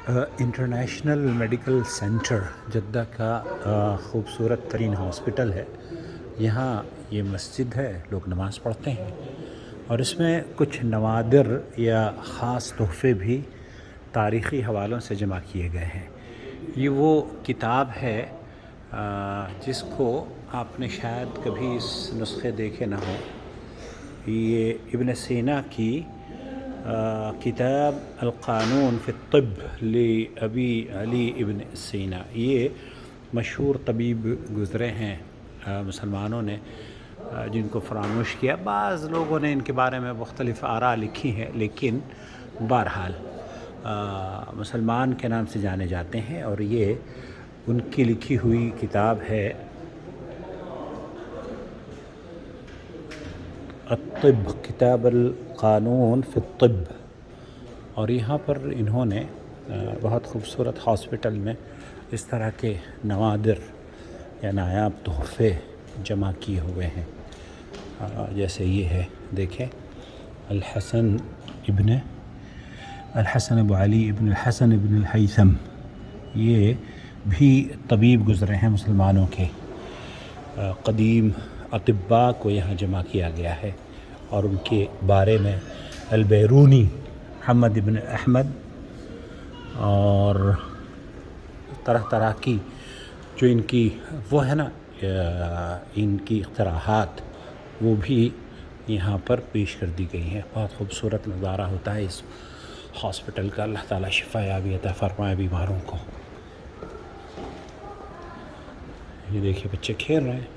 International medical centre Jeddah کا خوبصورت ترین hospital ہے۔ یہاں یہ مسجد ہے، لوگ نماز پڑھتے ہیں، اور اس میں کچھ نوادر یا خاص تحفے بھی تاریخی حوالوں سے جمع کیے گئے ہیں۔ یہ وہ کتاب ہے جس کو آپ نے شاید کبھی اس نسخے دیکھے نہ ہوں۔ یہ ابن سینا کی کتاب القانون فی الطب لابی علی ابن سینا، یہ مشہور طبیب گزرے ہیں مسلمانوں نے جن کو فراموش کیا۔ بعض لوگوں نے ان کے بارے میں مختلف آراء لکھی ہیں، لیکن بہرحال مسلمان کے نام سے جانے جاتے ہیں، اور یہ ان کی لکھی ہوئی کتاب ہے الطب، کتاب القانون فی الطب۔ اور یہاں پر انہوں نے بہت خوبصورت ہاسپٹل میں اس طرح کے نوادر یا نایاب تحفے جمع کیے ہوئے ہیں، جیسے یہ ہے، دیکھیں، الحسن ابو علی ابن الحسن ابن الہیثم، یہ بھی طبیب گزرے ہیں مسلمانوں کے۔ قدیم اطباء کو یہاں جمع کیا گیا ہے، اور ان کے بارے میں البیرونی، محمد ابن احمد، اور طرح طرح کی جو ان کی وہ ہے نا ان کی اختراعات، وہ بھی یہاں پر پیش کر دی گئی ہیں۔ بہت خوبصورت نظارہ ہوتا ہے اس ہاسپٹل کا۔ اللہ تعالیٰ شفا یابی عطا فرمائے بیماروں کو۔ یہ دیکھیے بچے کھیل رہے ہیں۔